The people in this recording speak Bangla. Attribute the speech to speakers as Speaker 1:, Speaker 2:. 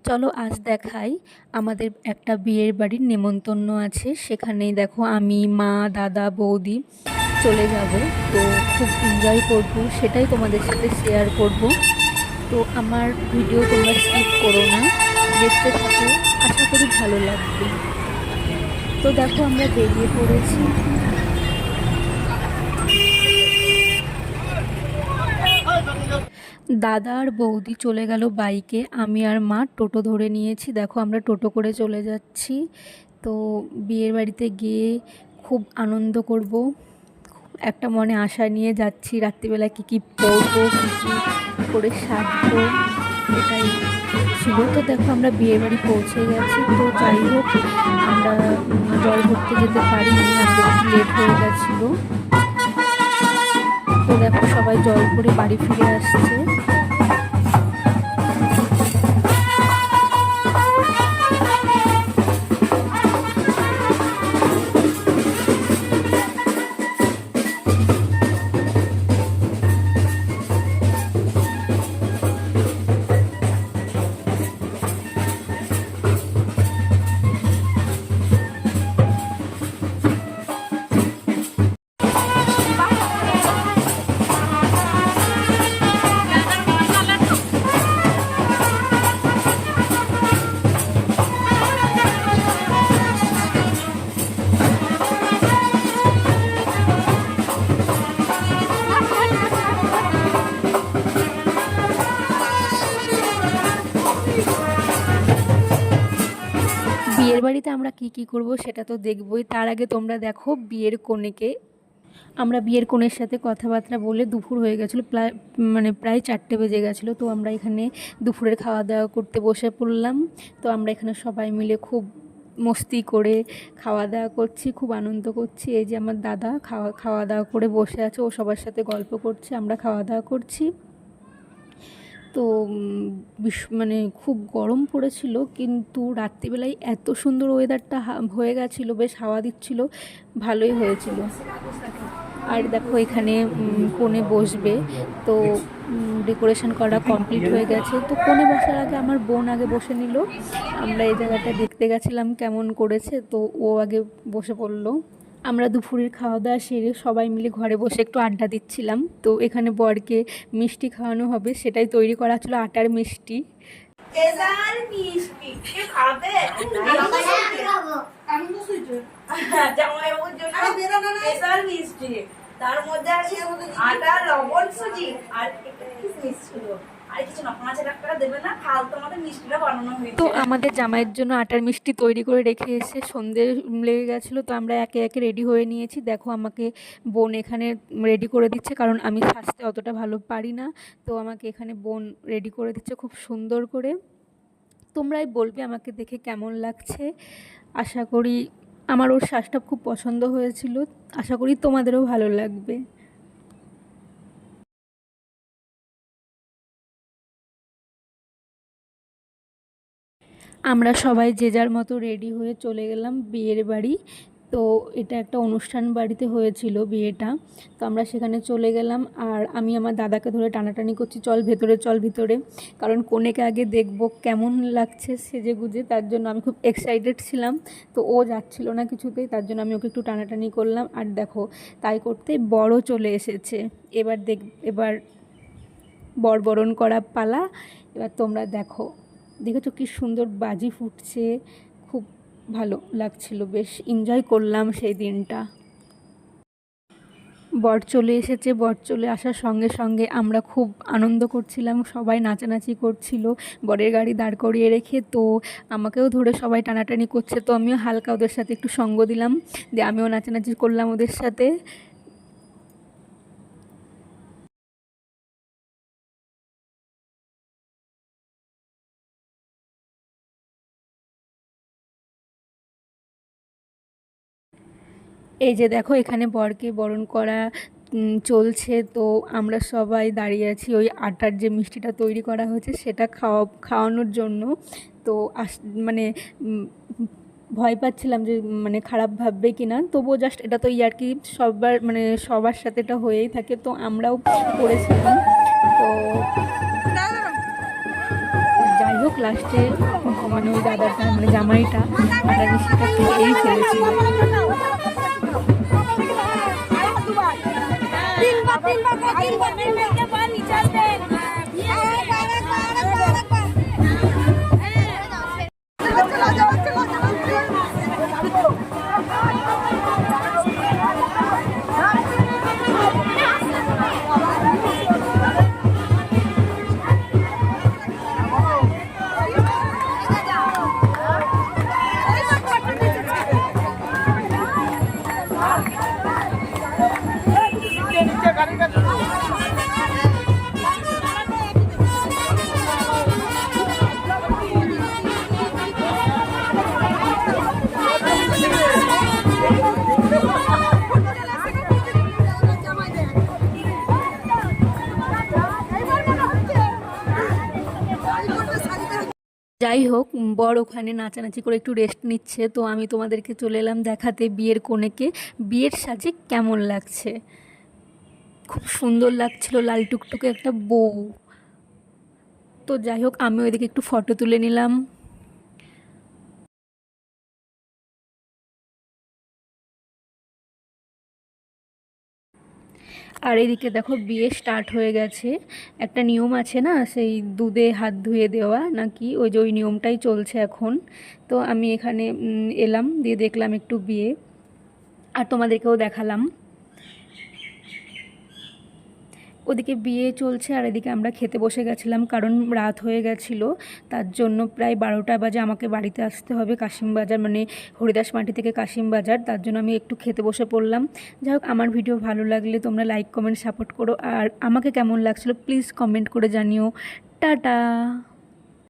Speaker 1: চলো আজ দেখাই, আমাদের একটা বিয়ের বাড়ির নেমন্তন্ন আছে। সেখানেই দেখো আমি, মা, দাদা, বৌদি চলে যাব। তো খুব এনজয় করব, সেটাই তোমাদের সাথে শেয়ার করব। তো আমার ভিডিও তোমরা স্কিপ করো না, দেখতে থাকো, আশা করি ভালো লাগবে। তো দেখো আমরা বেরিয়ে পড়েছি। দাদা আর বৌদি চলে গেল বাইকে, আমি আর মা টোটো ধরে নিয়েছি। দেখো আমরা টোটো করে চলে যাচ্ছি। তো বিয়ের বাড়িতে গিয়ে খুব আনন্দ করব, একটা মনে আশা নিয়ে যাচ্ছি, রাত্রিবেলা কী কী পরবো, কী কী করে সাজবো, এটাই ছিল। তো দেখো আমরা বিয়ের বাড়ি পৌঁছে গেছি। তো যাই হোক, আমরা জল ভরতে যেতে পারিনি, আমাদের একটু লেট হয়ে গেছিলো। তো দেখো সবাই জল ভরে বাড়ি ফিরে আসছে। বিয়ের বাড়িতে আমরা কি কি করব সেটা তো দেখবই, তার আগে তোমরা দেখো বিয়ের কনেকে। আমরা বিয়ের কনের সাথে কথাবার্তা বলে দুপুর হয়ে গেছিলো, প্রায় 4টে বেজে গেছিলো। তো আমরা এখানে দুপুরের খাওয়া দাওয়া করতে বসে পড়লাম। তো আমরা এখানে সবাই মিলে খুব মস্তি করে খাওয়া দাওয়া করছি, খুব আনন্দ করছি। এই যে আমার দাদা খাওয়া দাওয়া করে বসে আছে, ও সবার সাথে গল্প করছে, আমরা খাওয়া দাওয়া করছি। তো খুব গরম পড়েছিল, কিন্তু রাত্রিবেলায় এত সুন্দর ওয়েদারটা হয়ে গেছিলো, বেশ হাওয়া দিচ্ছিল, ভালোই হয়েছিল। আর দেখো এখানে কনে বসবে, তো ডেকোরেশন করা কমপ্লিট হয়ে গেছে। তো কনে বসার আগে আমার বোন আগে বসে নিল। আমরা এই জায়গাটা দেখতে গেছিলাম কেমন করেছে, তো ও আগে বসে পড়লো। আমরা দুপুরের খাওয়া দাওয়া সেরে সবাই মিলে ঘরে বসে একটু আড্ডা দিচ্ছিলাম। তো এখানে বরকে মিষ্টি খাওয়ানো হবে, সেটাই তৈরি করা ছিল, আটার মিষ্টি। তার মধ্যে আছে আটা, লবণ, সুজি আর কিশমিশ ছিল। তো আমাদের জামাইয়ের জন্য আটার মিষ্টি তৈরি করে রেখে এসে সন্ধে লেগে গেছিলো। তো আমরা একে একে রেডি হয়ে নিয়েছি। দেখো আমাকে বোন এখানে রেডি করে দিচ্ছে, কারণ আমি সাজতে অতটা ভালো পারি না। তো আমাকে এখানে বোন রেডি করে দিচ্ছে খুব সুন্দর করে। তোমরাই বলবে আমাকে দেখে কেমন লাগছে। আশা করি আমার ওর সাজটা খুব পছন্দ হয়েছিল, আশা করি তোমাদেরও ভালো লাগবে। আমরা সবাই যে যার মতো রেডি হয়ে চলে গেলাম বিয়ের বাড়ি। তো এটা একটা অনুষ্ঠান বাড়িতে হয়েছিল বিয়েটা। তো আমরা সেখানে চলে গেলাম, আর আমি আমার দাদাকে ধরে টানাটানি করছি, চল ভেতরে চল ভিতরে, কারণ কনেকে আগে দেখব কেমন লাগছে সেজে গুজে, তার জন্য আমি খুব এক্সাইটেড ছিলাম। তো ও যাচ্ছিল না কিছুতেই, তার জন্য আমি ওকে একটু টানাটানি করলাম। আর দেখো তাই করতে বড়ও চলে এসেছে। এবার বরণ করা পালা। এবার তোমরা দেখো, দেখেছো কি সুন্দর বাজি ফুটছে, খুব ভালো লাগছিল, বেশ এনজয় করলাম সেই দিনটা। বর চলে এসেছে, বর চলে আসার সঙ্গে সঙ্গে আমরা খুব আনন্দ করছিলাম, সবাই নাচানাচি করছিল বরের গাড়ি দাঁড় করিয়ে রেখে। তো আমাকেও ধরে সবাই টানাটানি করছে, তো আমিও হালকা ওদের সাথে একটু সঙ্গ দিলাম, দিয়ে আমিও নাচানাচি করলাম ওদের সাথে। এই যে দেখো এখানে বরকে বরণ করা চলছে। তো আমরা সবাই দাঁড়িয়ে আছি ওই আটার যে মিষ্টিটা তৈরি করা হয়েছে সেটা খাওয়ানোর জন্য। তো মানে ভয় পাচ্ছিলাম যে খারাপ ভাববে কি না, তবুও জাস্ট এটা তো ইয়ার্কি, সবার সাথে এটা হয়েই থাকে, তো আমরাও করেছিলাম। তো যাই হোক, হোক লাস্টে মানে ওই দাদাটা মানে জামাইটা আটা মিষ্টিটা খেয়েই ফেলেছিল। যাই হোক, বর ওখানে নাচানাচি করে একটু রেস্ট নিচ্ছে, তো আমি তোমাদেরকে চলে এলাম দেখাতে বিয়ের কনেকে বিয়ের সাজে কেমন লাগছে। খুব সুন্দর লাগছিল, লাল টুকটুকে একটা বউ। তো যাই হোক, আমি ওইদিকে একটু ফটো তুলে নিলাম। আর এদিকে দেখো বিয়ে স্টার্ট হয়ে গেছে। একটা নিয়ম আছে না, সেই দুধে হাত ধুয়ে দেওয়া নাকি, ওই যে ওই নিয়মটাই চলছে এখন। তো আমি এখানে এলাম, দিয়ে দেখলাম একটু বিয়ে, আর তোমাদেরকেও দেখালাম। ওদিকে বিয়ে চলছে আর এদিকে আমরা খেতে বসে গেছিলাম, কারণ রাত হয়ে গেছিলো। তার জন্য প্রায় 12টা বাজে আমাকে বাড়িতে আসতে হবে, কাশিমবাজার মানে হরিদাস মাটি থেকে কাশিমবাজার। তার জন্য আমি একটু খেতে বসে পড়লাম। যাই হোক, আমার ভিডিও ভালো লাগলে তোমরা লাইক কমেন্ট সাপোর্ট করো, আর আমাকে কেমন লাগছিলো প্লিজ কমেন্ট করে জানিও। টাটা।